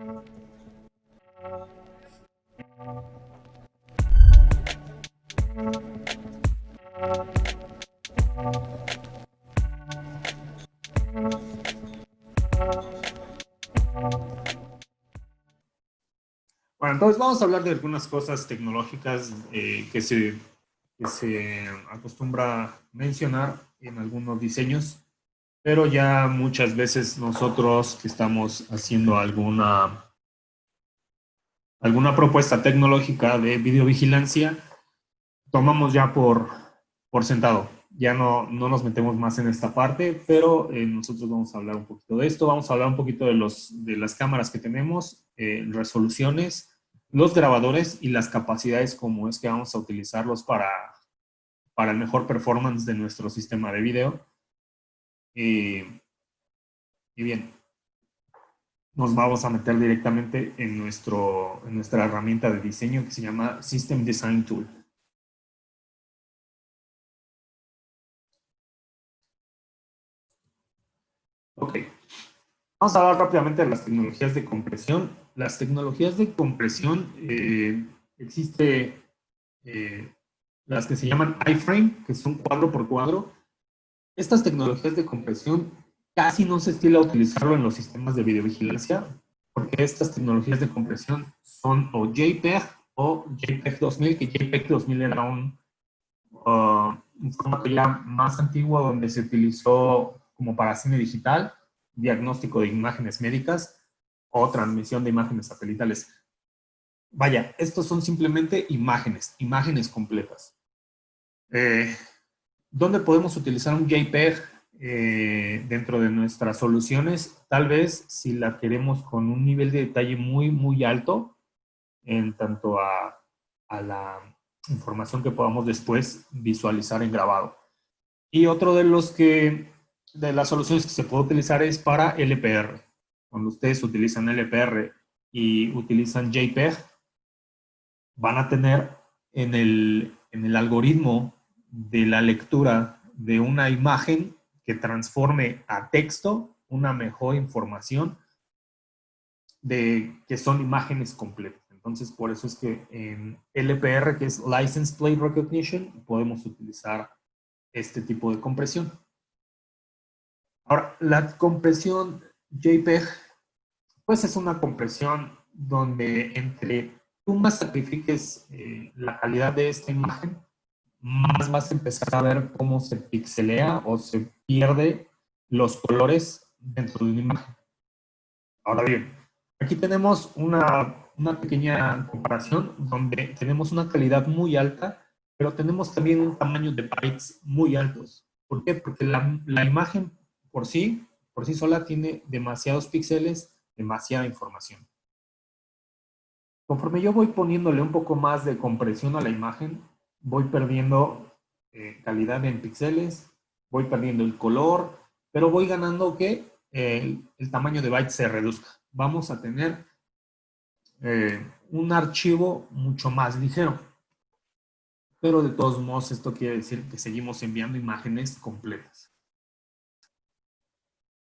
Bueno, entonces vamos a hablar de algunas cosas tecnológicas que se acostumbra mencionar en algunos diseños, pero ya muchas veces nosotros que estamos haciendo alguna propuesta tecnológica de videovigilancia, tomamos ya por sentado. Ya no nos metemos más en esta parte, pero nosotros vamos a hablar un poquito de esto. Vamos a hablar un poquito de las cámaras que tenemos, resoluciones, los grabadores y las capacidades, como es que vamos a utilizarlos para el mejor performance de nuestro sistema de video. Y bien, nos vamos a meter directamente en nuestra herramienta de diseño que se llama System Design Tool. Ok, vamos a hablar rápidamente de las tecnologías de compresión. Las tecnologías de compresión, existe las que se llaman iframe, que son cuadro por cuadro. Estas tecnologías de compresión casi no se estila utilizarlo en los sistemas de videovigilancia, porque estas tecnologías de compresión son o JPEG o JPEG 2000, que JPEG 2000 era un formato ya más antiguo donde se utilizó como para cine digital, diagnóstico de imágenes médicas o transmisión de imágenes satelitales. Vaya, estos son simplemente imágenes completas. ¿Dónde podemos utilizar un JPEG dentro de nuestras soluciones? Tal vez si la queremos con un nivel de detalle muy alto en tanto a la información que podamos después visualizar en grabado. Y otro de las soluciones que se puede utilizar es para LPR. Cuando ustedes utilizan LPR y utilizan JPEG, van a tener en el algoritmo de la lectura de una imagen que transforme a texto una mejor información de que son imágenes completas. Entonces, por eso es que en LPR, que es License Plate Recognition, podemos utilizar este tipo de compresión. Ahora, la compresión JPEG, pues es una compresión donde entre tú más sacrifiques la calidad de esta imagen, más vas a empezar a ver cómo se pixelea o se pierde los colores dentro de una imagen. Ahora bien, aquí tenemos una pequeña comparación donde tenemos una calidad muy alta, pero tenemos también un tamaño de bytes muy altos. ¿Por qué? Porque la imagen por sí sola tiene demasiados píxeles, demasiada información. Conforme yo voy poniéndole un poco más de compresión a la imagen, voy perdiendo calidad en píxeles, voy perdiendo el color, pero voy ganando que el tamaño de bytes se reduzca. Vamos a tener un archivo mucho más ligero. Pero de todos modos, esto quiere decir que seguimos enviando imágenes completas.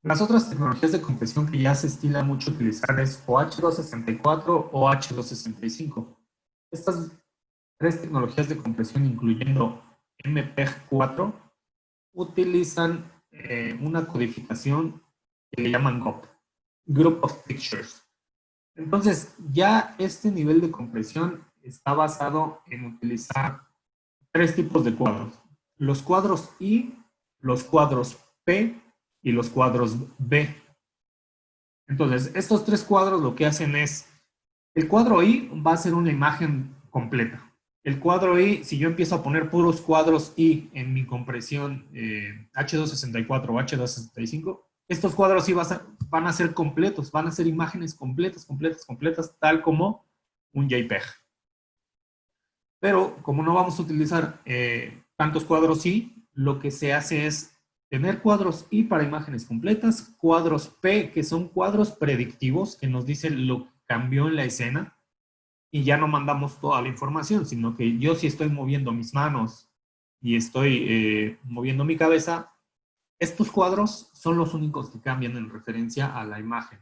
Las otras tecnologías de compresión que ya se estila mucho utilizar es o H264 o H265. Estas tres tecnologías de compresión, incluyendo MPEG-4, utilizan una codificación que le llaman GOP, Group of Pictures. Entonces, ya este nivel de compresión está basado en utilizar tres tipos de cuadros. Los cuadros I, los cuadros P y los cuadros B. Entonces, estos tres cuadros lo que hacen es, el cuadro I va a ser una imagen completa. El cuadro I, si yo empiezo a poner puros cuadros I en mi compresión H264 o H265, estos cuadros I van a ser completos, van a ser imágenes completas, tal como un JPEG. Pero como no vamos a utilizar tantos cuadros I, lo que se hace es tener cuadros I para imágenes completas, cuadros P, que son cuadros predictivos, que nos dicen lo que cambió en la escena, y ya no mandamos toda la información, sino que yo si estoy moviendo mis manos y estoy moviendo mi cabeza, estos cuadros son los únicos que cambian en referencia a la imagen.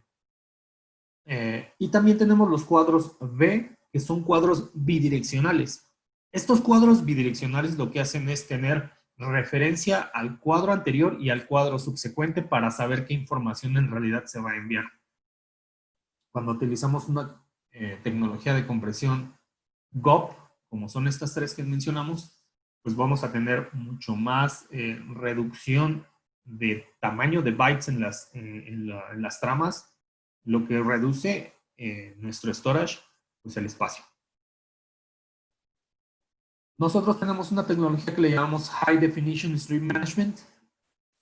Y también tenemos los cuadros B, que son cuadros bidireccionales. Estos cuadros bidireccionales lo que hacen es tener referencia al cuadro anterior y al cuadro subsecuente para saber qué información en realidad se va a enviar. Cuando utilizamos una tecnología de compresión GOP, como son estas tres que mencionamos, pues vamos a tener mucho más reducción de tamaño de bytes en las tramas, lo que reduce nuestro storage, pues el espacio. Nosotros tenemos una tecnología que le llamamos High Definition Stream Management.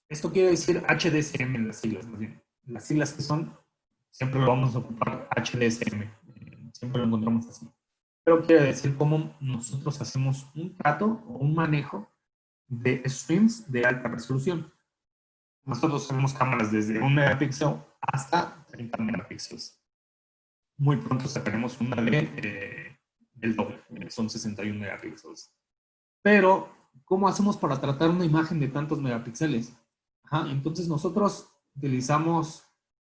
Esto quiere decir HDSM en las siglas, más bien. Las siglas que son, siempre lo vamos a ocupar HDSM. Siempre lo encontramos así. Pero quiere decir cómo nosotros hacemos un trato o un manejo de streams de alta resolución. Nosotros tenemos cámaras desde 1 megapíxel hasta 30 megapíxeles. Muy pronto sacaremos una del doble, son 61 megapíxeles. Pero, ¿cómo hacemos para tratar una imagen de tantos megapíxeles? Entonces nosotros utilizamos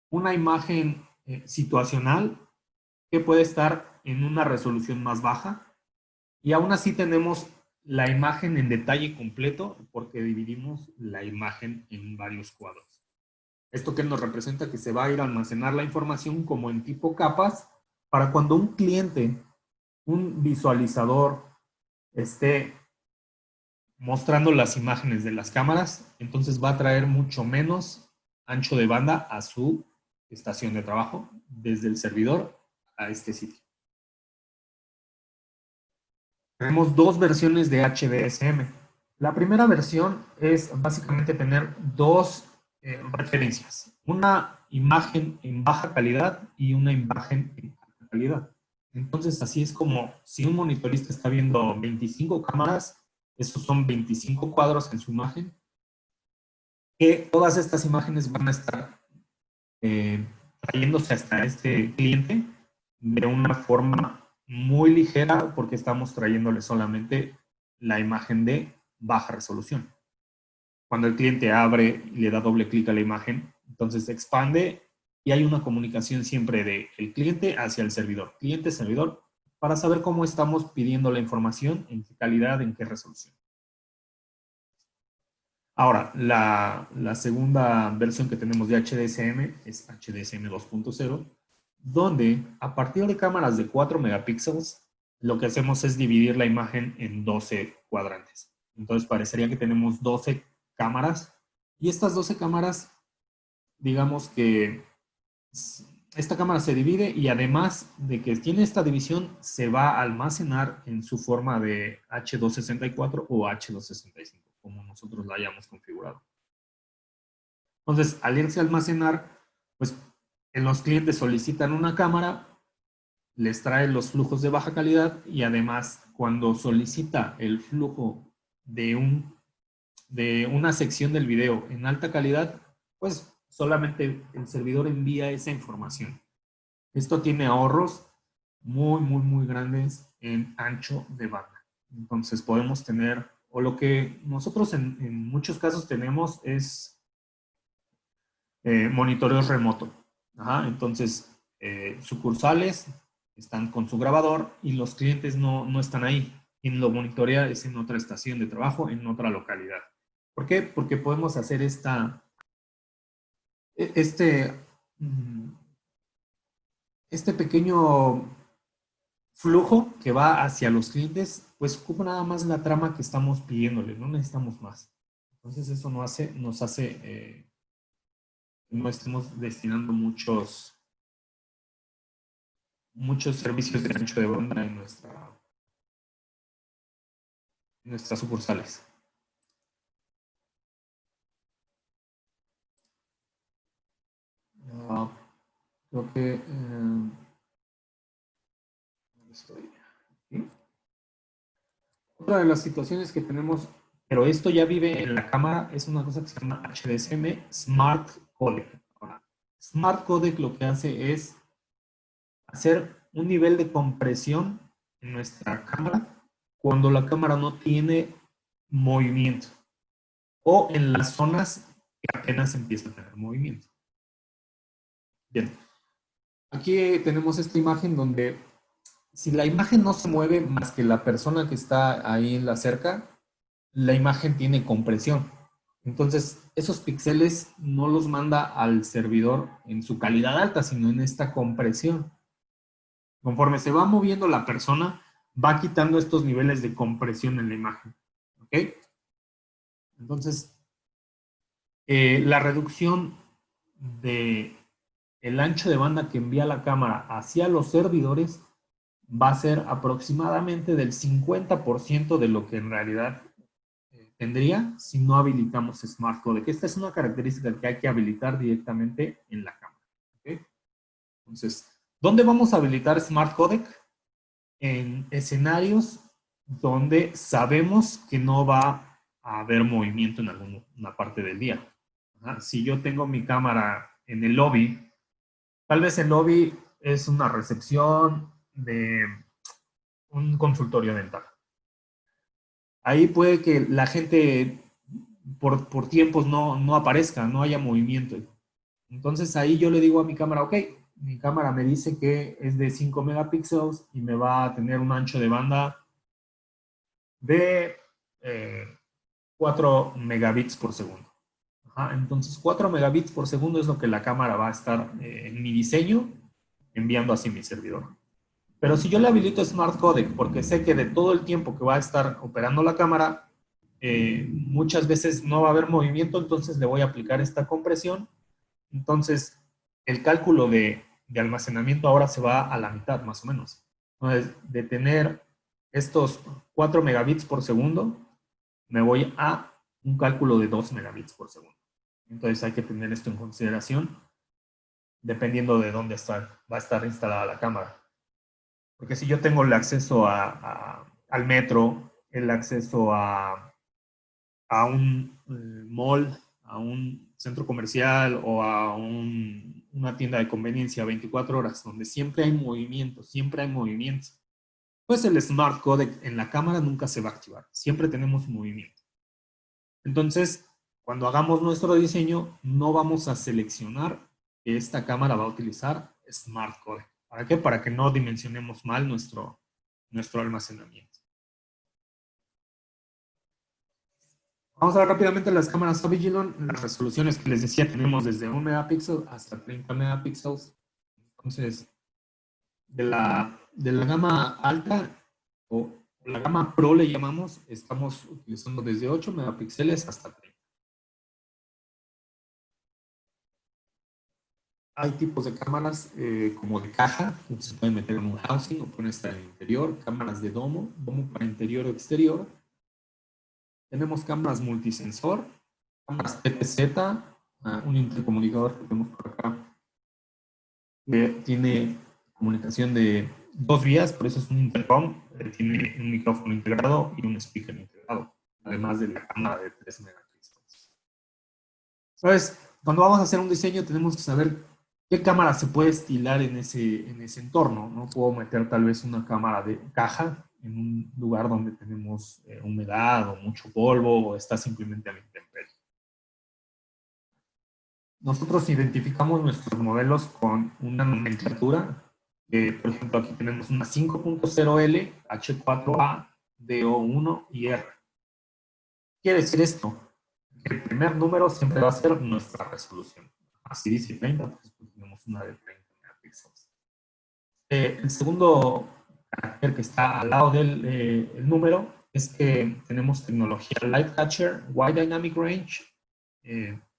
una imagen situacional que puede estar en una resolución más baja y aún así tenemos la imagen en detalle completo porque dividimos la imagen en varios cuadros. Esto que nos representa que se va a ir a almacenar la información como en tipo capas para cuando un cliente, un visualizador esté mostrando las imágenes de las cámaras, entonces va a traer mucho menos ancho de banda a su estación de trabajo desde el servidor a este sitio. Tenemos dos versiones de HDSM. La primera versión es básicamente tener dos referencias. Una imagen en baja calidad y una imagen en alta calidad. Entonces, así es como si un monitorista está viendo 25 cámaras, esos son 25 cuadros en su imagen, que todas estas imágenes van a estar trayéndose hasta este cliente de una forma muy ligera porque estamos trayéndole solamente la imagen de baja resolución. Cuando el cliente abre y le da doble clic a la imagen, entonces se expande y hay una comunicación siempre del cliente hacia el servidor, cliente-servidor, para saber cómo estamos pidiendo la información, en qué calidad, en qué resolución. Ahora, la segunda versión que tenemos de HDSM es HDSM 2.0, donde a partir de cámaras de 4 megapíxeles, lo que hacemos es dividir la imagen en 12 cuadrantes. Entonces parecería que tenemos 12 cámaras y estas 12 cámaras, digamos que esta cámara se divide y además de que tiene esta división, se va a almacenar en su forma de H264 o H265, como nosotros la hayamos configurado. Entonces, al irse a almacenar, pues los clientes solicitan una cámara, les trae los flujos de baja calidad y además cuando solicita el flujo de una sección del video en alta calidad, pues solamente el servidor envía esa información. Esto tiene ahorros muy grandes en ancho de banda. Entonces podemos tener, o lo que nosotros en muchos casos tenemos es monitoreo remoto. Entonces, sucursales están con su grabador y los clientes no están ahí. Quien lo monitorea es en otra estación de trabajo, en otra localidad. ¿Por qué? Porque podemos hacer este pequeño flujo que va hacia los clientes, pues ocupa nada más la trama que estamos pidiéndole, no necesitamos más. Entonces eso nos hace no estemos destinando muchos servicios de ancho de banda en nuestras sucursales. Creo que estoy aquí. Otra de las situaciones que tenemos, pero esto ya vive en la cámara, es una cosa que se llama HDSM Smart Codec. Smart Codec lo que hace es hacer un nivel de compresión en nuestra cámara cuando la cámara no tiene movimiento o en las zonas que apenas empieza a tener movimiento. Bien, aquí tenemos esta imagen donde si la imagen no se mueve más que la persona que está ahí en la cerca, la imagen tiene compresión. Entonces, esos píxeles no los manda al servidor en su calidad alta, sino en esta compresión. Conforme se va moviendo la persona, va quitando estos niveles de compresión en la imagen. ¿Ok? Entonces, la reducción de el ancho de banda que envía la cámara hacia los servidores va a ser aproximadamente del 50% de lo que en realidad tendría si no habilitamos Smart Codec. Esta es una característica que hay que habilitar directamente en la cámara. ¿Okay? Entonces, ¿dónde vamos a habilitar Smart Codec? En escenarios donde sabemos que no va a haber movimiento en alguna parte del día. Si yo tengo mi cámara en el lobby, tal vez el lobby es una recepción de un consultorio dental. Ahí puede que la gente por tiempos no aparezca, no haya movimiento. Entonces ahí yo le digo a mi cámara, ok, mi cámara me dice que es de 5 megapíxeles y me va a tener un ancho de banda de 4 megabits por segundo. Entonces 4 megabits por segundo es lo que la cámara va a estar en mi diseño enviando hacia mi servidor. Pero si yo le habilito Smart Codec porque sé que de todo el tiempo que va a estar operando la cámara, muchas veces no va a haber movimiento, entonces le voy a aplicar esta compresión. Entonces, el cálculo de almacenamiento ahora se va a la mitad, más o menos. Entonces, de tener estos 4 megabits por segundo, me voy a un cálculo de 2 megabits por segundo. Entonces, hay que tener esto en consideración, dependiendo de dónde va a estar instalada la cámara. Porque si yo tengo el acceso al metro, el acceso a un mall, a un centro comercial o a una tienda de conveniencia 24 horas, donde siempre hay movimiento, pues el Smart Codec en la cámara nunca se va a activar. Siempre tenemos movimiento. Entonces, cuando hagamos nuestro diseño, no vamos a seleccionar que esta cámara va a utilizar Smart Codec. ¿Para qué? Para que no dimensionemos mal nuestro almacenamiento. Vamos a ver rápidamente las cámaras Avigilon. Las resoluciones que les decía tenemos desde 1 megapíxel hasta 30 megapíxeles. Entonces, de la gama alta o la gama Pro le llamamos, estamos utilizando desde 8 megapíxeles hasta 30. Hay tipos de cámaras como de caja, que se pueden meter en un housing o pueden estar en el interior, cámaras de domo para interior o exterior. Tenemos cámaras multisensor, cámaras PTZ, un intercomunicador que tenemos por acá, que tiene comunicación de 2 vías, por eso es un intercom, tiene un micrófono integrado y un speaker integrado, además de la cámara de 3 megapíxeles. Entonces, cuando vamos a hacer un diseño tenemos que saber qué cámara se puede estilar en ese entorno. No puedo meter tal vez una cámara de caja en un lugar donde tenemos humedad o mucho polvo o está simplemente a la intemperie. Nosotros identificamos nuestros modelos con una nomenclatura. Por ejemplo, aquí tenemos una 5.0L, H4A, DO1 y R. ¿Qué quiere decir esto? Que el primer número siempre va a ser nuestra resolución. Así dice 30, pues tenemos una de 30 megapíxeles. El segundo carácter que está al lado del el número es que tenemos tecnología Light Catcher, Wide Dynamic Range.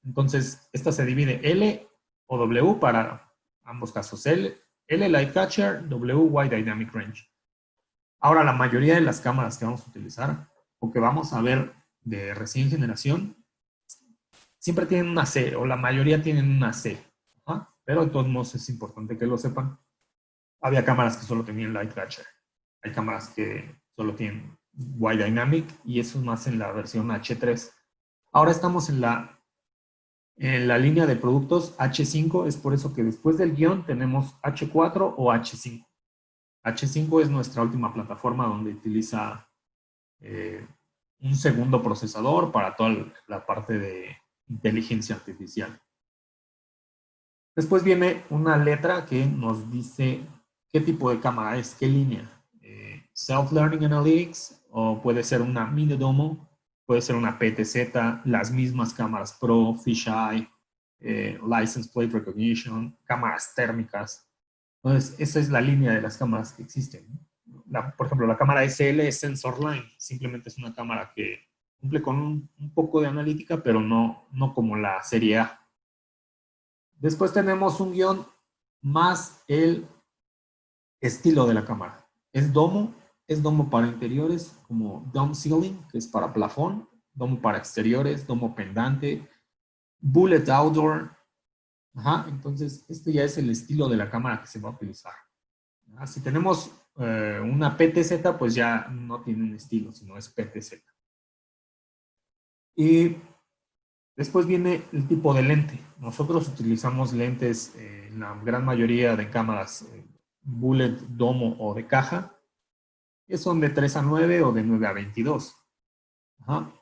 Entonces, esta se divide L o W para ambos casos. L Light Catcher, W Wide Dynamic Range. Ahora, la mayoría de las cámaras que vamos a utilizar o que vamos a ver de recién generación siempre tienen una C, o la mayoría tienen una C. Pero de todos modos es importante que lo sepan. Había cámaras que solo tenían Light Catcher. Hay cámaras que solo tienen Wide Dynamic y eso es más en la versión H3. Ahora estamos en la línea de productos H5, es por eso que después del guión tenemos H4 o H5. H5 es nuestra última plataforma donde utiliza un segundo procesador para toda la parte de inteligencia artificial. Después viene una letra que nos dice qué tipo de cámara es, qué línea. Self-Learning Analytics, o puede ser una Mini-Domo, puede ser una PTZ, las mismas cámaras Pro, Fisheye, License Plate Recognition, cámaras térmicas. Entonces, esa es la línea de las cámaras que existen. Por ejemplo, la cámara SL es Sensor Line, simplemente es una cámara que cumple con un poco de analítica, pero no como la serie A. Después tenemos un guión más el estilo de la cámara. Es domo para interiores, como dome ceiling, que es para plafón, domo para exteriores, domo pendante, bullet outdoor. Ajá, entonces este ya es el estilo de la cámara que se va a utilizar. Si tenemos una PTZ, pues ya no tiene un estilo, sino es PTZ. Y después viene el tipo de lente. Nosotros utilizamos lentes en la gran mayoría de cámaras bullet, domo o de caja, que son de 3 a 9 o de 9 a 22. Ajá.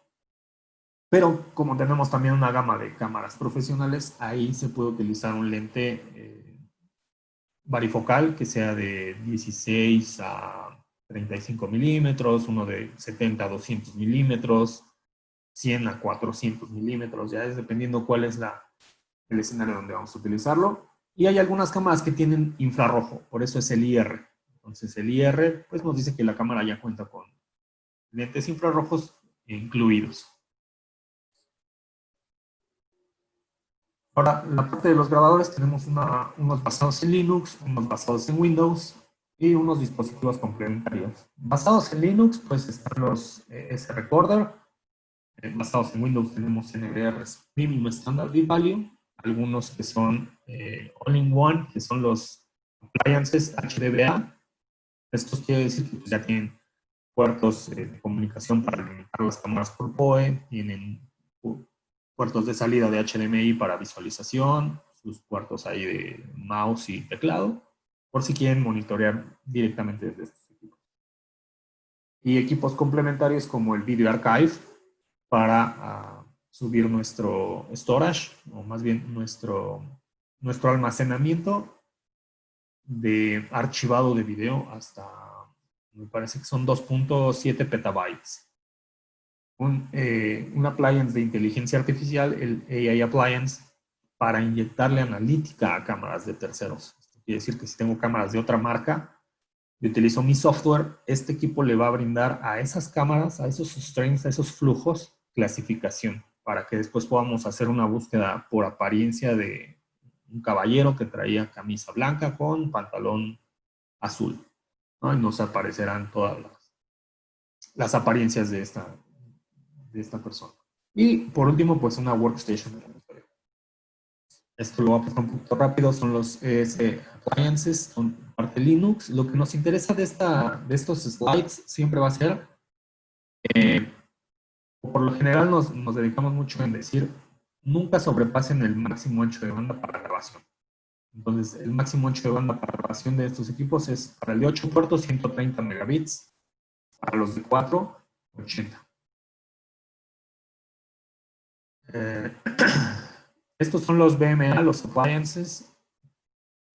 Pero como tenemos también una gama de cámaras profesionales, ahí se puede utilizar un lente varifocal que sea de 16 a 35 milímetros, uno de 70 a 200 milímetros, 100 a 400 milímetros, ya es dependiendo cuál es el escenario donde vamos a utilizarlo. Y hay algunas cámaras que tienen infrarrojo, por eso es el IR. Entonces el IR pues nos dice que la cámara ya cuenta con lentes infrarrojos incluidos. Ahora, en la parte de los grabadores tenemos unos basados en Linux, unos basados en Windows y unos dispositivos complementarios. Basados en Linux, pues están los S-Recorder. Basados en Windows tenemos NVRs Minimum Standard Bit Value, algunos que son All-in-One, que son los appliances HDBA. Estos quiere decir que pues, ya tienen puertos de comunicación para alimentar las cámaras por PoE, tienen puertos de salida de HDMI para visualización, sus puertos ahí de mouse y teclado, por si quieren monitorear directamente desde estos equipos. Y equipos complementarios como el Video Archive para subir nuestro storage, o más bien nuestro almacenamiento de archivado de video hasta, me parece que son 2.7 petabytes. Un appliance de inteligencia artificial, el AI Appliance, para inyectarle analítica a cámaras de terceros. Esto quiere decir que si tengo cámaras de otra marca y utilizo mi software, este equipo le va a brindar a esas cámaras, a esos streams, a esos flujos, clasificación, para que después podamos hacer una búsqueda por apariencia de un caballero que traía camisa blanca con pantalón azul, ¿no? Y nos aparecerán todas las apariencias de esta persona. Y por último, pues una workstation. Esto lo voy a pasar un poquito rápido, son los appliances, son parte de Linux. Lo que nos interesa de estos slides siempre va a ser, por lo general nos dedicamos mucho en decir, nunca sobrepasen el máximo ancho de banda para grabación. Entonces, el máximo ancho de banda para grabación de estos equipos es para el de 8 puertos, 130 megabits, para los de 4, 80. Estos son los BMA, los appliances,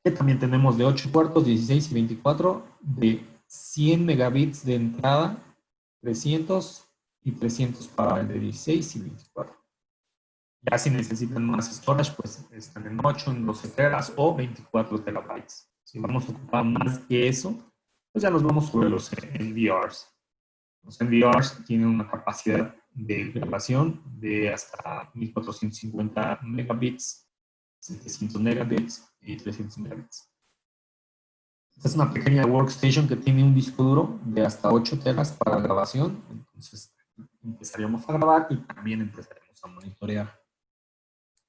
que también tenemos de 8 puertos, 16 y 24, de 100 megabits de entrada, 300 y 300 para el de 16 y 24. Ya si necesitan más storage, pues están en 8, en 12 teras o 24 terabytes. Si vamos a ocupar más que eso, pues ya nos vamos sobre los NVRs. Los NVRs tienen una capacidad de grabación de hasta 1450 megabits, 700 megabits y 300 megabits. Esta es una pequeña workstation que tiene un disco duro de hasta 8 teras para grabación. Entonces empezaríamos a grabar y también empezaremos a monitorear.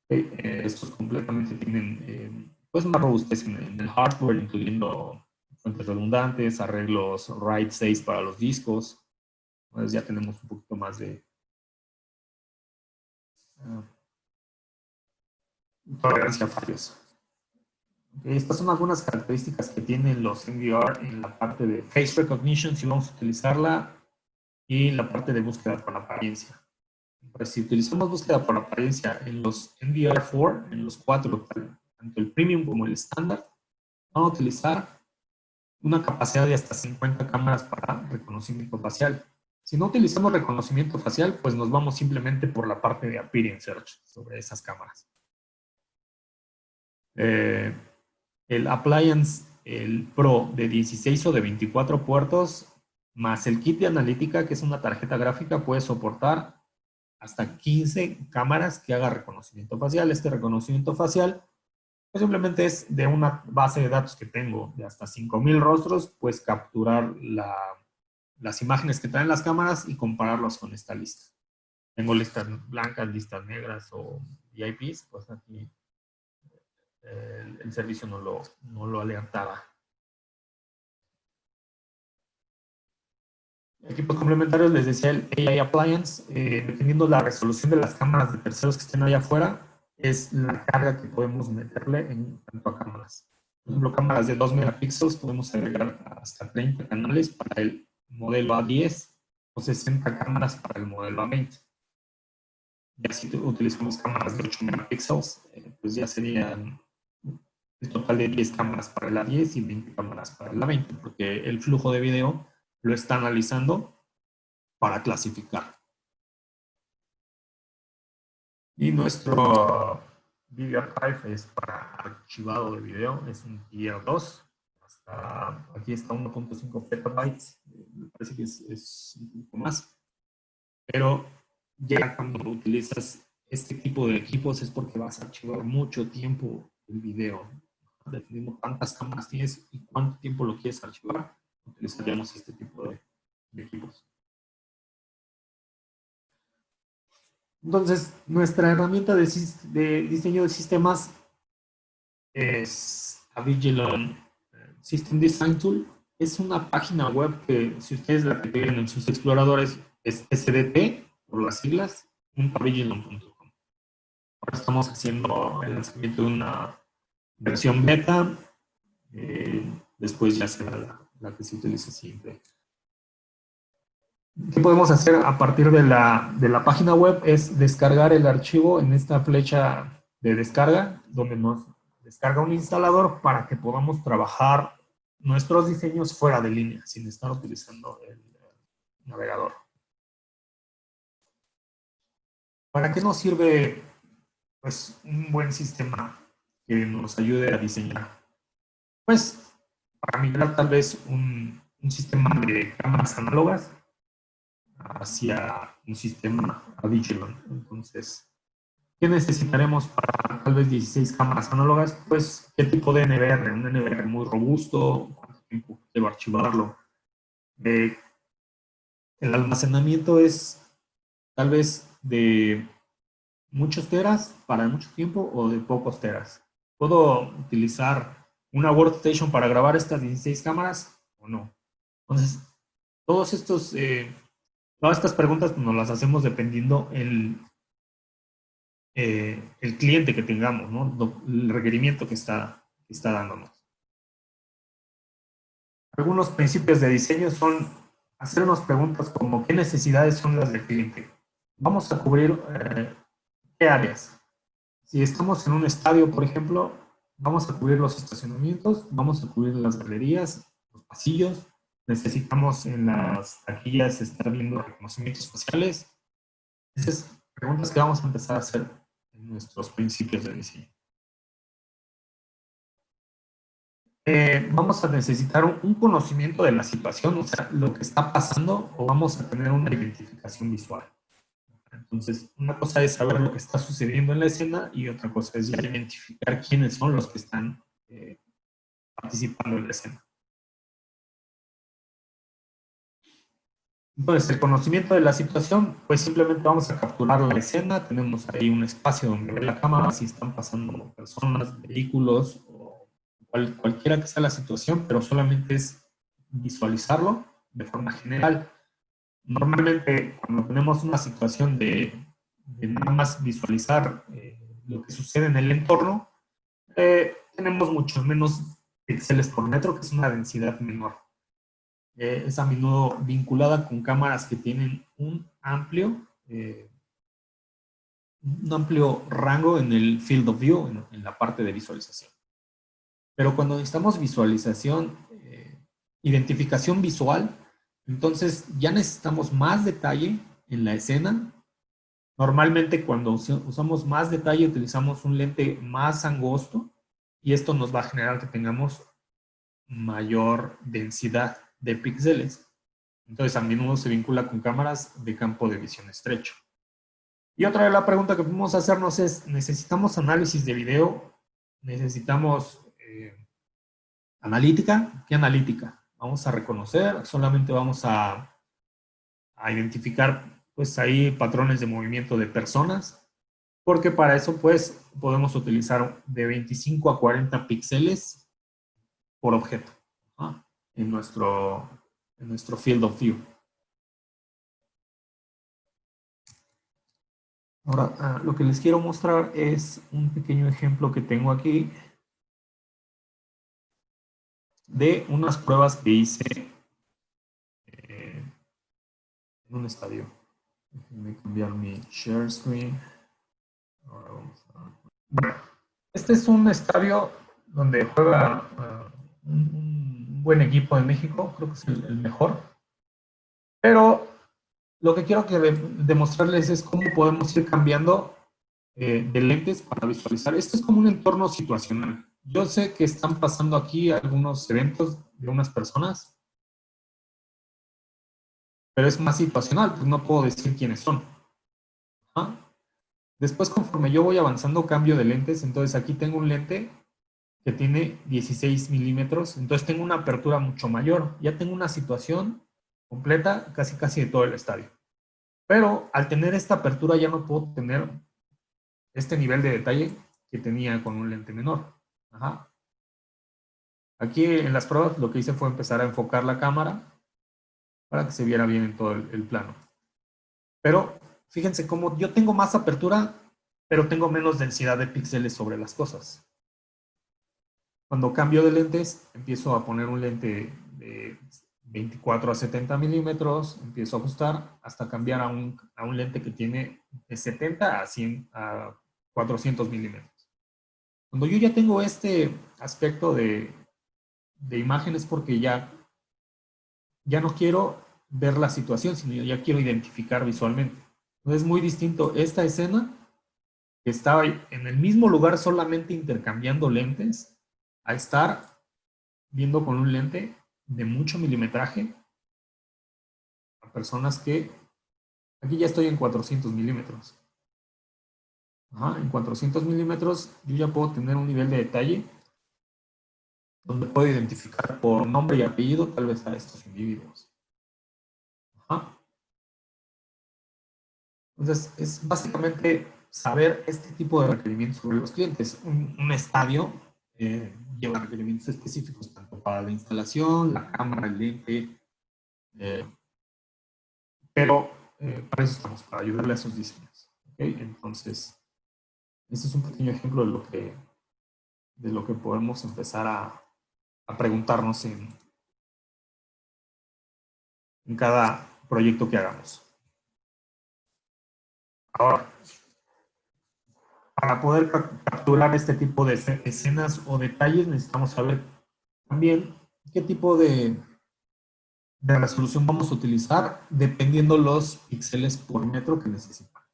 Estos completamente tienen pues una robustez en el hardware, incluyendo fuentes redundantes, arreglos RAID 6 para los discos. Entonces ya tenemos un poquito más de tolerancia a fallos. Estas son algunas características que tienen los NVR en la parte de face recognition, si vamos a utilizarla, y la parte de búsqueda por apariencia. Pues si utilizamos búsqueda por apariencia en los NVR4, en los 4, tanto el Premium como el estándar, van a utilizar una capacidad de hasta 50 cámaras para reconocimiento facial. Si no utilizamos reconocimiento facial, pues nos vamos simplemente por la parte de Appearance Search sobre esas cámaras. El Appliance, el Pro de 16 o de 24 puertos, más el kit de analítica, que es una tarjeta gráfica, puede soportar hasta 15 cámaras que haga reconocimiento facial. Este reconocimiento facial pues simplemente es de una base de datos que tengo de hasta 5000 rostros, pues capturar las imágenes que traen las cámaras y compararlas con esta lista. Tengo listas blancas, listas negras o VIPs, pues aquí el servicio no lo alertaba. Equipos complementarios, les decía el AI Appliance, dependiendo la resolución de las cámaras de terceros que estén allá afuera, es la carga que podemos meterle en cuanto a cámaras. Por ejemplo, cámaras de 2 megapíxeles podemos agregar hasta 30 canales para el modelo A10 o 60 cámaras para el modelo A20. Ya si utilizamos cámaras de 8 megapíxeles, pues ya serían el total de 10 cámaras para el A10 y 20 cámaras para el A20, porque el flujo de video lo está analizando para clasificar. Y nuestro Video Archive es para archivado de video, es un Tier 2. Aquí está 1.5 petabytes, me parece que es un poco más. Pero ya cuando utilizas este tipo de equipos es porque vas a archivar mucho tiempo el video. Dependiendo cuántas cámaras tienes y cuánto tiempo lo quieres archivar, utilizaríamos este tipo de equipos. Entonces, nuestra herramienta de diseño de sistemas es Avigilon System Design Tool. Es una página web que, si ustedes la tienen en sus exploradores, es SDT, por las siglas, .avigilon.com. Ahora estamos haciendo el lanzamiento de una versión beta. Después ya será la que se utiliza siempre. ¿Qué podemos hacer a partir de la página web? Es descargar el archivo en esta flecha de descarga, donde nos descarga un instalador para que podamos trabajar nuestros diseños fuera de línea, sin estar utilizando el navegador. ¿Para qué nos sirve pues, un buen sistema que nos ayude a diseñar? Pues para migrar tal vez un sistema de cámaras análogas hacia un sistema Avigilon. Entonces, ¿qué necesitaremos para tal vez 16 cámaras análogas? Pues, ¿qué tipo de NVR? Un NVR muy robusto, ¿cuánto tiempo debo archivarlo? El almacenamiento es tal vez de muchos teras para mucho tiempo o de pocos teras. ¿Puedo utilizar una workstation para grabar estas 16 cámaras o no? Entonces, todos estos... todas estas preguntas nos las hacemos dependiendo el cliente que tengamos, ¿no? El requerimiento que está dándonos. Algunos principios de diseño son hacernos preguntas como ¿qué necesidades son las del cliente? Vamos a cubrir ¿qué áreas? Si estamos en un estadio, por ejemplo, vamos a cubrir los estacionamientos, vamos a cubrir las galerías, los pasillos, necesitamos en las taquillas estar viendo reconocimientos faciales. Esas preguntas que vamos a empezar a hacer en nuestros principios de diseño. Vamos a necesitar un conocimiento de la situación, o sea, lo que está pasando, o vamos a tener una identificación visual. Entonces, una cosa es saber lo que está sucediendo en la escena y otra cosa es ya identificar quiénes son los que están participando en la escena. Entonces, el conocimiento de la situación, pues simplemente vamos a capturar la escena, tenemos ahí un espacio donde ve la cámara, si están pasando personas, vehículos, o cualquiera que sea la situación, pero solamente es visualizarlo de forma general. Normalmente, cuando tenemos una situación de nada más visualizar lo que sucede en el entorno, tenemos muchos menos píxeles por metro, que es una densidad menor. Es a menudo vinculada con cámaras que tienen un amplio un amplio rango en el field of view, en la parte de visualización. Pero cuando necesitamos visualización, identificación visual, entonces ya necesitamos más detalle en la escena. Normalmente cuando usamos más detalle utilizamos un lente más angosto y esto nos va a generar que tengamos mayor densidad de píxeles. Entonces a menudo se vincula con cámaras de campo de visión estrecho. Y otra de la pregunta que podemos hacernos es, ¿necesitamos análisis de video? ¿Necesitamos analítica? ¿Qué analítica? Vamos a reconocer, solamente vamos a identificar pues ahí patrones de movimiento de personas, porque para eso pues podemos utilizar de 25 a 40 píxeles por objeto, ¿no? en nuestro field of view. Ahora, lo que les quiero mostrar es un pequeño ejemplo que tengo aquí de unas pruebas que hice en un estadio. Déjenme cambiar mi share screen. Ahora vamos a... Bueno, este es un estadio donde juega un buen equipo de México, creo que es el mejor. Pero lo que quiero demostrarles es cómo podemos ir cambiando de lentes para visualizar. Esto es como un entorno situacional. Yo sé que están pasando aquí algunos eventos de unas personas, pero es más situacional, pues no puedo decir quiénes son. ¿Ah? Después, conforme yo voy avanzando, cambio de lentes. Entonces aquí tengo un lente que tiene 16 milímetros, entonces tengo una apertura mucho mayor. Ya tengo una situación completa casi de todo el estadio. Pero al tener esta apertura ya no puedo tener este nivel de detalle que tenía con un lente menor. Ajá. Aquí en las pruebas lo que hice fue empezar a enfocar la cámara para que se viera bien en todo el plano. Pero fíjense cómo yo tengo más apertura, pero tengo menos densidad de píxeles sobre las cosas. Cuando cambio de lentes, empiezo a poner un lente de 24 a 70 milímetros, empiezo a ajustar hasta cambiar a un lente que tiene de 70 a 100 a 400 milímetros. Cuando yo ya tengo este aspecto de imágenes porque ya no quiero ver la situación, sino ya quiero identificar visualmente. Entonces es muy distinto esta escena, que estaba en el mismo lugar solamente intercambiando lentes, a estar viendo con un lente de mucho milimetraje a personas que, aquí ya estoy en 400 milímetros. Ajá, en 400 milímetros yo ya puedo tener un nivel de detalle donde puedo identificar por nombre y apellido tal vez a estos individuos. Ajá. Entonces, es básicamente saber este tipo de requerimientos sobre los clientes. Un estadio lleva requerimientos específicos tanto para la instalación, la cámara, el lente, pero para eso estamos, para ayudarle a sus diseños. ¿Okay? Entonces, este es un pequeño ejemplo de lo que podemos empezar a preguntarnos en cada proyecto que hagamos. Ahora, para poder capturar este tipo de escenas o detalles, necesitamos saber también qué tipo de resolución vamos a utilizar dependiendo los píxeles por metro que necesitamos.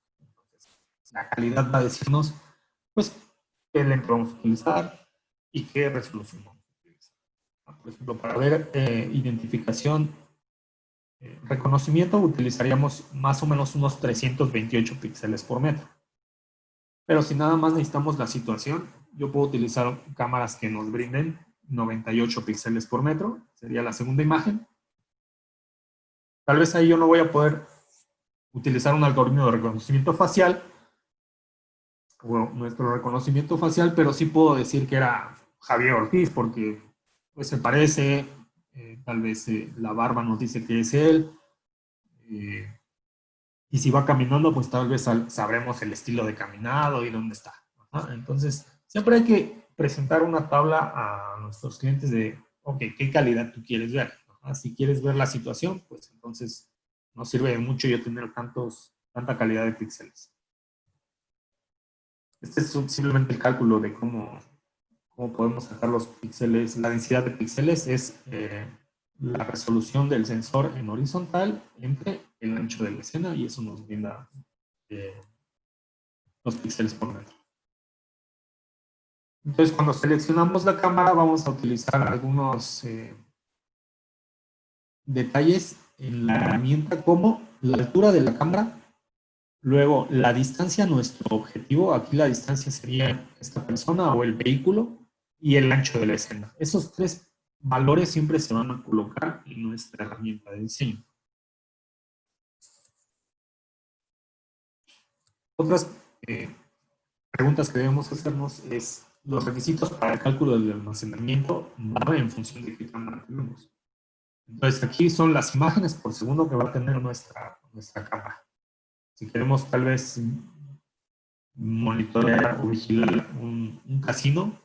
La calidad va a decirnos, pues, qué lente vamos a utilizar y qué resolución vamos a utilizar. Por ejemplo, para ver identificación, reconocimiento, utilizaríamos más o menos unos 328 píxeles por metro. Pero si nada más necesitamos la situación, yo puedo utilizar cámaras que nos brinden 98 píxeles por metro, sería la segunda imagen. Tal vez ahí yo no voy a poder utilizar un algoritmo de reconocimiento facial, o nuestro reconocimiento facial, pero sí puedo decir que era Javier Ortiz, porque pues se parece, tal vez la barba nos dice que es él, y si va caminando, pues tal vez sabremos el estilo de caminado y dónde está. Ajá. Entonces, siempre hay que presentar una tabla a nuestros clientes de, ok, ¿qué calidad tú quieres ver? Ajá. Si quieres ver la situación, pues entonces no sirve de mucho yo tener tanta calidad de píxeles. Este es simplemente el cálculo de cómo podemos sacar los píxeles. La densidad de píxeles es la resolución del sensor en horizontal entre el ancho de la escena y eso nos brinda los píxeles por metro. Entonces, cuando seleccionamos la cámara, vamos a utilizar algunos detalles en la herramienta, como la altura de la cámara, luego la distancia a nuestro objetivo, aquí la distancia sería esta persona o el vehículo, y el ancho de la escena. Esos tres valores siempre se van a colocar en nuestra herramienta de diseño. Otras preguntas que debemos hacernos es: los requisitos para el cálculo del almacenamiento van en función de qué cámara tenemos. Entonces, aquí son las imágenes por segundo que va a tener nuestra cámara. Si queremos tal vez monitorear o vigilar un casino,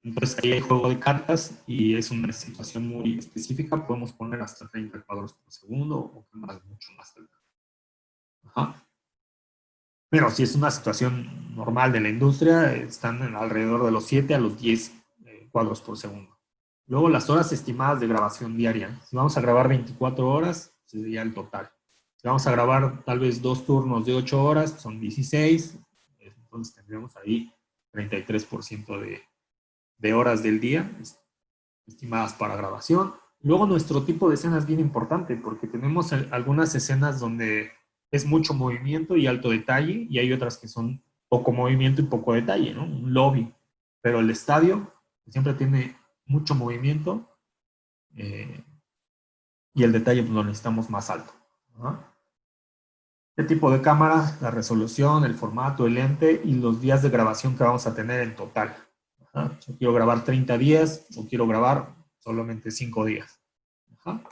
entonces ahí hay juego de cartas y es una situación muy específica, podemos poner hasta 30 cuadros por segundo o cámaras mucho más altas. Ajá. Pero si es una situación normal de la industria, están alrededor de los 7 a los 10 cuadros por segundo. Luego, las horas estimadas de grabación diaria. Si vamos a grabar 24 horas, sería el total. Si vamos a grabar tal vez 2 turnos de 8 horas, son 16. Entonces tendríamos ahí 33% de horas del día estimadas para grabación. Luego, nuestro tipo de escena es bien importante porque tenemos algunas escenas donde es mucho movimiento y alto detalle, y hay otras que son poco movimiento y poco detalle, ¿no? Un lobby. Pero el estadio siempre tiene mucho movimiento y el detalle pues, lo necesitamos más alto, ¿no? ¿Qué tipo de cámara? La resolución, el formato, el lente y los días de grabación que vamos a tener en total. Ajá. Yo quiero grabar 30 días o quiero grabar solamente 5 días. Ajá.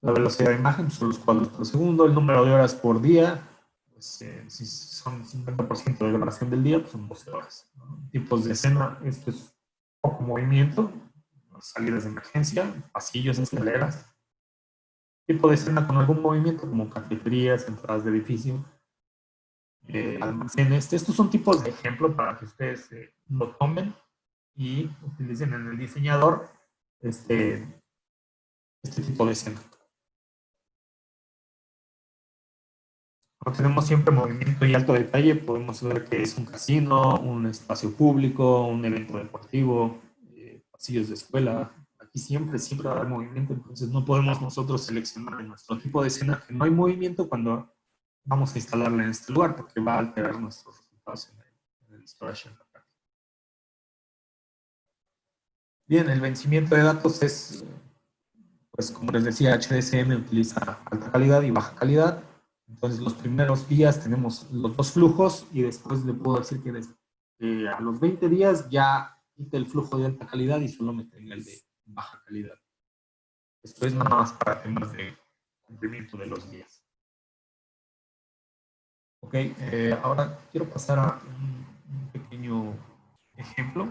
La velocidad de imagen son los cuadros por segundo, el número de horas por día, pues, si son 50% de grabación del día, pues son 12 horas. ¿No? Tipos de escena, esto es poco movimiento, salidas de emergencia, pasillos, escaleras. Tipo de escena con algún movimiento, como cafeterías, entradas de edificio, almacenes. Estos son tipos de ejemplo para que ustedes lo tomen y utilicen en el diseñador este tipo de escena. Como tenemos siempre movimiento y alto detalle, podemos ver que es un casino, un espacio público, un evento deportivo, pasillos de escuela. Aquí siempre va a haber movimiento, entonces no podemos nosotros seleccionar en nuestro tipo de escena que no hay movimiento cuando vamos a instalarla en este lugar, porque va a alterar nuestros resultados en el storage. Bien, el vencimiento de datos es, pues como les decía, HDSM utiliza alta calidad y baja calidad. Entonces, los primeros días tenemos los dos flujos y después le puedo decir que a los 20 días ya quite el flujo de alta calidad y solo me tenga el de baja calidad. Esto es nada más para temas de cumplimiento de los días. Ok, ahora quiero pasar a un pequeño ejemplo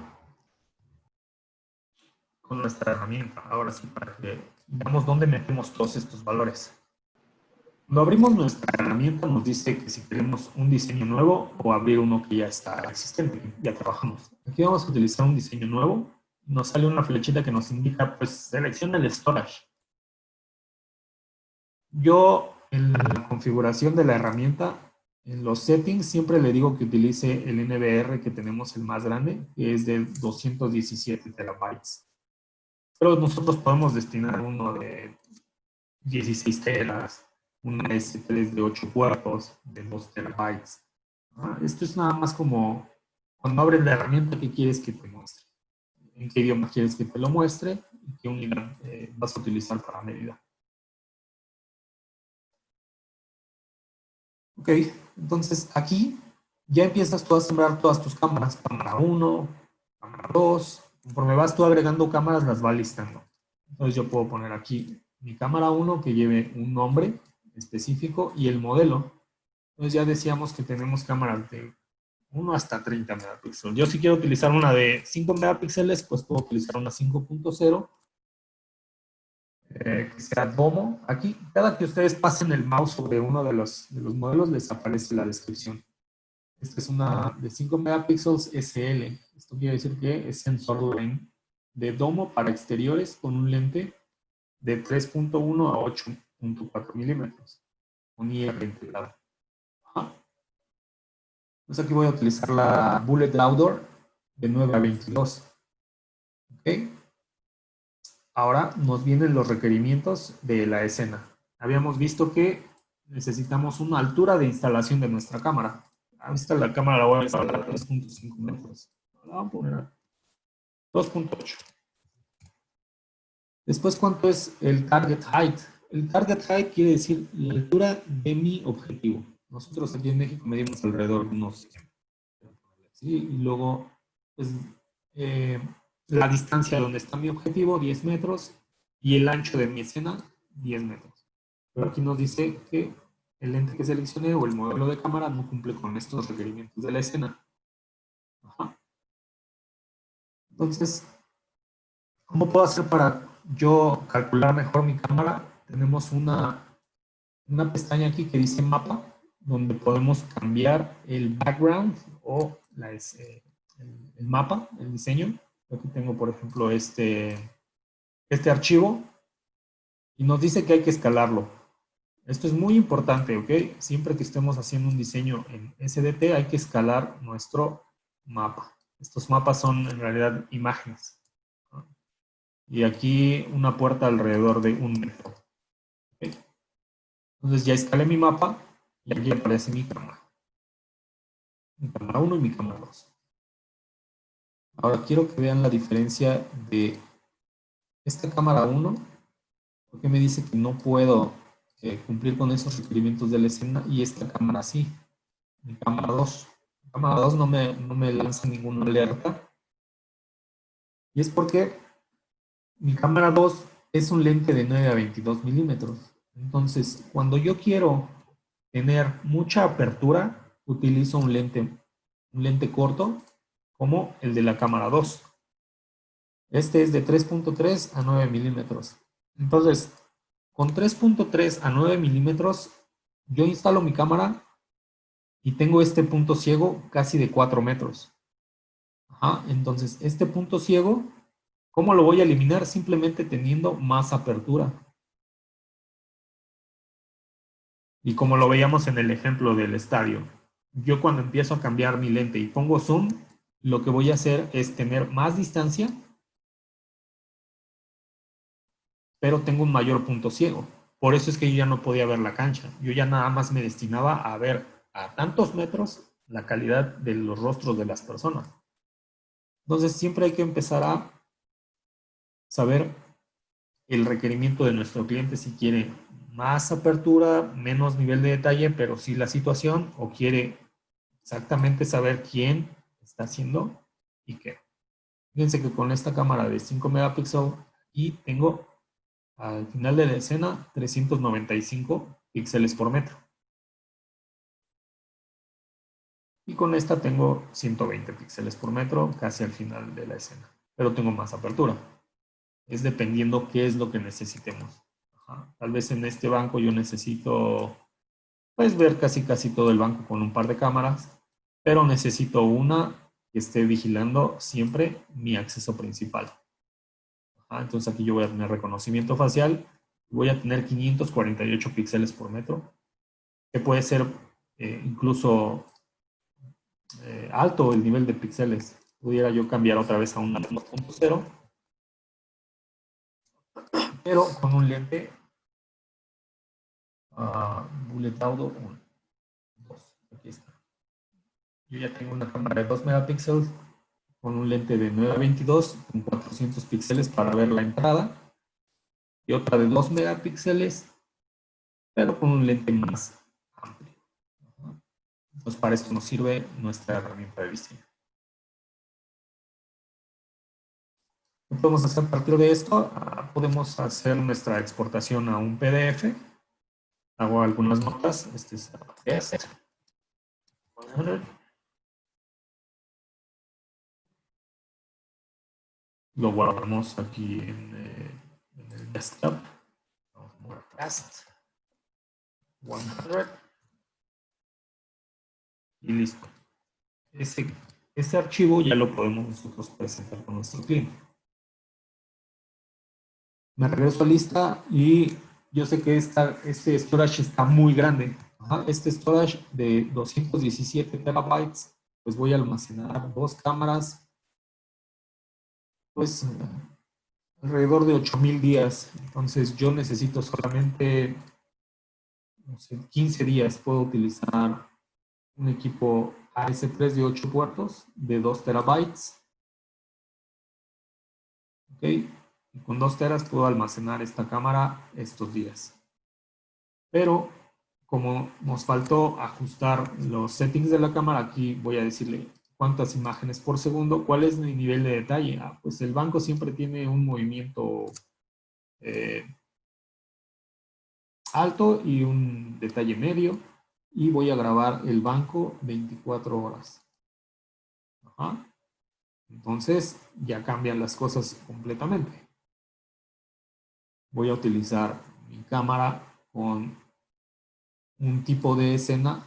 con nuestra herramienta. Ahora sí, para que veamos dónde metemos todos estos valores. Cuando abrimos nuestra herramienta nos dice que si queremos un diseño nuevo o abrir uno que ya está existente, ya trabajamos. Aquí vamos a utilizar un diseño nuevo. Nos sale una flechita que nos indica, pues, selecciona el storage. Yo, en la configuración de la herramienta, en los settings, siempre le digo que utilice el NVR que tenemos, el más grande, que es de 217 terabytes. Pero nosotros podemos destinar uno de 16 teras, una S3 de 8 puertos, de 2 terabytes. Esto es nada más como cuando abres la herramienta, ¿qué quieres que te muestre? ¿En qué idioma quieres que te lo muestre? ¿Y qué unidad vas a utilizar para medida? Ok, entonces aquí ya empiezas tú a sembrar todas tus cámaras. Cámara 1, cámara 2. Conforme vas tú agregando cámaras, las va listando. Entonces yo puedo poner aquí mi cámara 1 que lleve un nombre específico y el modelo. Entonces ya decíamos que tenemos cámaras de 1 hasta 30 megapíxeles. Yo si quiero utilizar una de 5 megapíxeles, pues puedo utilizar una 5.0 que sea Domo. Aquí, cada que ustedes pasen el mouse sobre uno de los modelos, les aparece la descripción. Esta es una de 5 megapíxeles SL. Esto quiere decir que es sensor line de domo para exteriores con un lente de 3.1 a 8.4 milímetros. Un IR integrado. Ajá. Entonces aquí voy a utilizar la Bullet Outdoor de 9 a 22. ¿Ok? Ahora nos vienen los requerimientos de la escena. Habíamos visto que necesitamos una altura de instalación de nuestra cámara. Esta la cámara la voy a instalar a 3.5 metros. La voy a poner a 2.8. Después, ¿cuánto es el target height? El target height quiere decir la altura de mi objetivo. Nosotros aquí en México medimos alrededor de unos 100. ¿Sí? Y luego, pues, la distancia donde está mi objetivo, 10 metros, y el ancho de mi escena, 10 metros. Pero aquí nos dice que el lente que seleccioné o el modelo de cámara no cumple con estos requerimientos de la escena. Ajá. Entonces, ¿cómo puedo hacer para yo calcular mejor mi cámara? Tenemos una pestaña aquí que dice mapa, donde podemos cambiar el background o el mapa, el diseño. Aquí tengo, por ejemplo, este archivo y nos dice que hay que escalarlo. Esto es muy importante, ¿ok? Siempre que estemos haciendo un diseño en SDT hay que escalar nuestro mapa. Estos mapas son en realidad imágenes. Y aquí una puerta alrededor de 1 metro. ¿Okay? Entonces ya escalé mi mapa y aquí aparece mi cámara. Mi cámara 1 y mi cámara 2. Ahora quiero que vean la diferencia de esta cámara 1, porque me dice que no puedo cumplir con esos requerimientos de la escena, y esta cámara sí. Mi cámara 2. La cámara 2 no me lanza ninguna alerta. Y es porque mi cámara 2 es un lente de 9 a 22 milímetros. Entonces, cuando yo quiero tener mucha apertura, utilizo un lente corto como el de la cámara 2. Este es de 3.3 a 9 milímetros. Entonces, con 3.3 a 9 milímetros, yo instalo mi cámara y tengo este punto ciego casi de 4 metros. Ajá, entonces, este punto ciego, ¿cómo lo voy a eliminar? Simplemente teniendo más apertura. Y como lo veíamos en el ejemplo del estadio, yo cuando empiezo a cambiar mi lente y pongo zoom, lo que voy a hacer es tener más distancia, pero tengo un mayor punto ciego. Por eso es que yo ya no podía ver la cancha. Yo ya nada más me destinaba a ver a tantos metros la calidad de los rostros de las personas. Entonces siempre hay que empezar a saber el requerimiento de nuestro cliente, si quiere más apertura, menos nivel de detalle, pero sí la situación, o quiere exactamente saber quién está haciendo y qué. Fíjense que con esta cámara de 5 megapíxeles y tengo al final de la escena 395 píxeles por metro. Y con esta tengo 120 píxeles por metro casi al final de la escena. Pero tengo más apertura. Es dependiendo qué es lo que necesitemos. Ajá. Tal vez en este banco yo necesito pues ver casi todo el banco con un par de cámaras, pero necesito una que esté vigilando siempre mi acceso principal. Entonces aquí yo voy a tener reconocimiento facial, voy a tener 548 píxeles por metro, que puede ser incluso alto el nivel de píxeles. Pudiera yo cambiar otra vez a un 2.0, pero con un lente Bullet Auto 1, 2, aquí está. Yo ya tengo una cámara de 2 megapíxeles con un lente de 9 a 22 con 400 píxeles para ver la entrada, y otra de 2 megapíxeles, pero con un lente más amplio. Entonces para esto nos sirve nuestra herramienta de diseño. ¿Qué podemos hacer a partir de esto? Podemos hacer nuestra exportación a un PDF. Hago algunas notas. Este es test 100. Lo guardamos aquí en el desktop. Vamos a poner test 100. Y listo. ese archivo ya lo podemos nosotros presentar con nuestro cliente. Me regreso a lista y yo sé que este storage está muy grande. Este storage de 217 terabytes, pues voy a almacenar 2 cámaras, pues alrededor de 8000 días. Entonces yo necesito solamente, no sé, 15 días. Puedo utilizar un equipo AS3 de 8 puertos de 2 terabytes. ¿Ok? Y con 2 teras puedo almacenar esta cámara estos días. Pero como nos faltó ajustar los settings de la cámara, aquí voy a decirle cuántas imágenes por segundo, cuál es mi nivel de detalle. Pues el banco siempre tiene un movimiento alto y un detalle medio, y voy a grabar el banco 24 horas. Entonces ya cambian las cosas completamente. Voy a utilizar mi cámara con un tipo de escena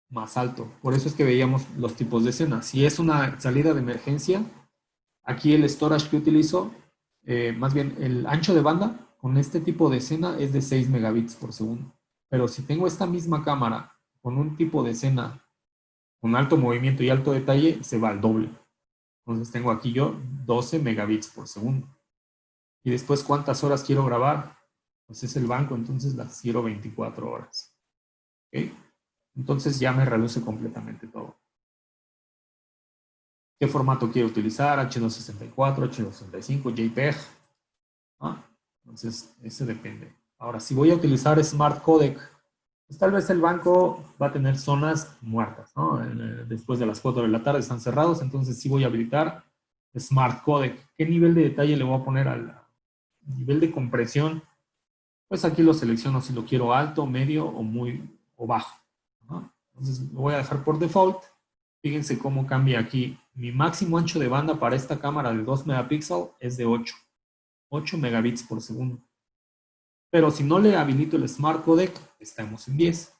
más alto. Por eso es que veíamos los tipos de escena. Si es una salida de emergencia, aquí el storage que utilizo, más bien el ancho de banda con este tipo de escena es de 6 megabits por segundo. Pero si tengo esta misma cámara con un tipo de escena con alto movimiento y alto detalle, se va al doble. Entonces tengo aquí yo 12 megabits por segundo. Y después, ¿cuántas horas quiero grabar? Pues es el banco, entonces las quiero 24 horas. ¿Ok? Entonces ya me reduce completamente todo. ¿Qué formato quiero utilizar? H264, H265, JPEG. Entonces, ese depende. Ahora, si voy a utilizar Smart Codec, pues tal vez el banco va a tener zonas muertas, ¿no? Después de las 4 de la tarde están cerrados, entonces sí voy a habilitar Smart Codec. ¿Qué nivel de detalle le voy a poner al nivel de compresión? Pues aquí lo selecciono si lo quiero alto, medio o bajo. Entonces lo voy a dejar por default. Fíjense cómo cambia aquí. Mi máximo ancho de banda para esta cámara de 2 megapíxeles es de 8 megabits por segundo. Pero si no le habilito el Smart Codec, estamos en 10.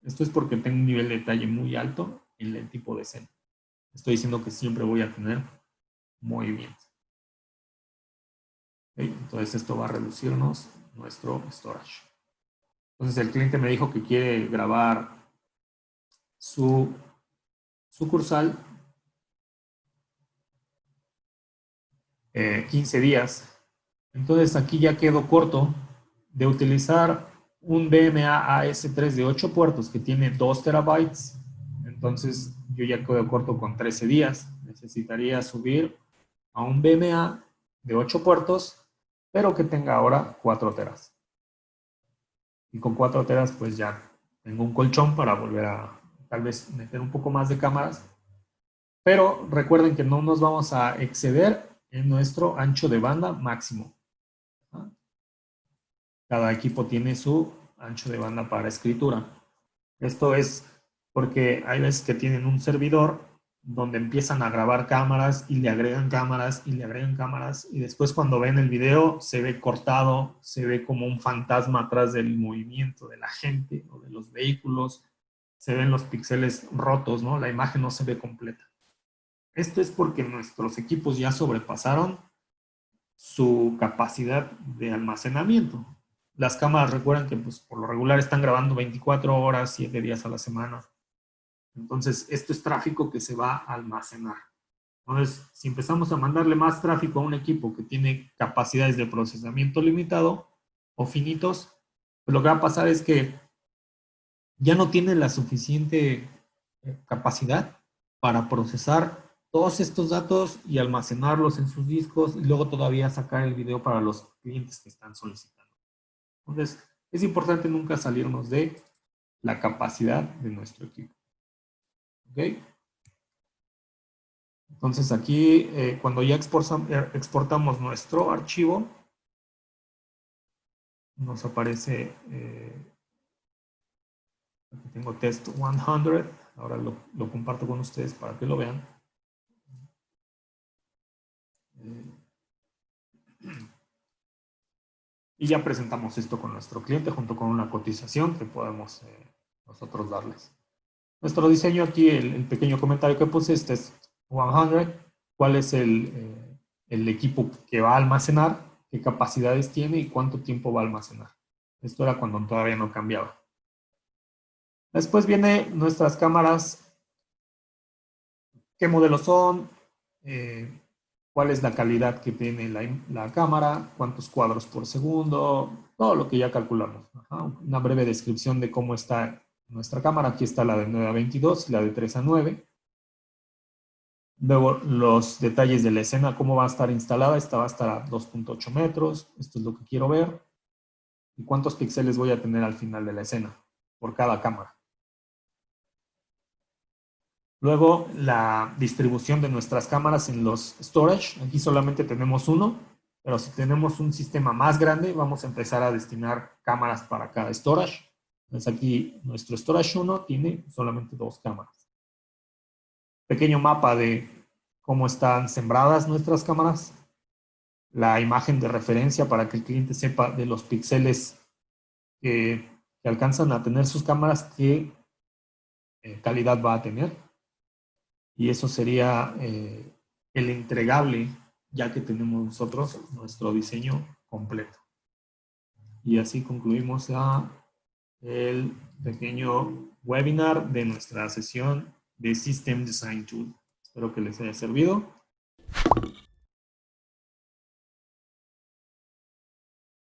Esto es porque tengo un nivel de detalle muy alto en el tipo de escena. Estoy diciendo que siempre voy a tener movimiento. ¿Okay? Entonces esto va a reducirnos nuestro storage. Entonces el cliente me dijo que quiere grabar su sucursal 15 días. Entonces aquí ya quedo corto de utilizar un BMA AS3 de 8 puertos que tiene 2 terabytes. Entonces yo ya quedo corto con 13 días. Necesitaría subir a un BMA de 8 puertos, pero que tenga ahora 4 teras. Y con 4 teras pues ya tengo un colchón para volver a tal vez meter un poco más de cámaras. Pero recuerden que no nos vamos a exceder en nuestro ancho de banda máximo. Cada equipo tiene su ancho de banda para escritura. Esto es porque hay veces que tienen un servidor donde empiezan a grabar cámaras y le agregan cámaras y le agregan cámaras, y después cuando ven el video se ve cortado, se ve como un fantasma atrás del movimiento de la gente o de los vehículos, se ven los píxeles rotos, ¿no? La imagen no se ve completa. Esto es porque nuestros equipos ya sobrepasaron su capacidad de almacenamiento. Las cámaras, recuerdan que pues, por lo regular están grabando 24 horas, 7 días a la semana. Entonces, esto es tráfico que se va a almacenar. Entonces, si empezamos a mandarle más tráfico a un equipo que tiene capacidades de procesamiento limitado o finitos, pues lo que va a pasar es que ya no tiene la suficiente capacidad para procesar todos estos datos y almacenarlos en sus discos, y luego todavía sacar el video para los clientes que están solicitando. Entonces, es importante nunca salirnos de la capacidad de nuestro equipo. ¿Ok? Entonces aquí, cuando ya exportamos nuestro archivo, nos aparece, aquí tengo test 100, ahora lo comparto con ustedes para que lo vean. Y ya presentamos esto con nuestro cliente junto con una cotización que podemos nosotros darles. Nuestro diseño aquí, el pequeño comentario que puse, este es 100, cuál es el equipo que va a almacenar, qué capacidades tiene y cuánto tiempo va a almacenar. Esto era cuando todavía no cambiaba. Después viene nuestras cámaras, qué modelos son, cuál es la calidad que tiene la cámara, cuántos cuadros por segundo, todo lo que ya calculamos. Ajá. Una breve descripción de cómo está nuestra cámara. Aquí está la de 9 a 22 y la de 3 a 9. Luego los detalles de la escena, cómo va a estar instalada. Esta va a estar a 2.8 metros. Esto es lo que quiero ver. Y cuántos píxeles voy a tener al final de la escena por cada cámara. Luego, la distribución de nuestras cámaras en los storage. Aquí solamente tenemos uno, pero si tenemos un sistema más grande, vamos a empezar a destinar cámaras para cada storage. Entonces aquí nuestro storage 1 tiene solamente 2 cámaras. Pequeño mapa de cómo están sembradas nuestras cámaras. La imagen de referencia para que el cliente sepa de los píxeles que alcanzan a tener sus cámaras, qué calidad va a tener. Y eso sería el entregable, ya que tenemos nosotros nuestro diseño completo. Y así concluimos el pequeño webinar de nuestra sesión de System Design Tool. Espero que les haya servido.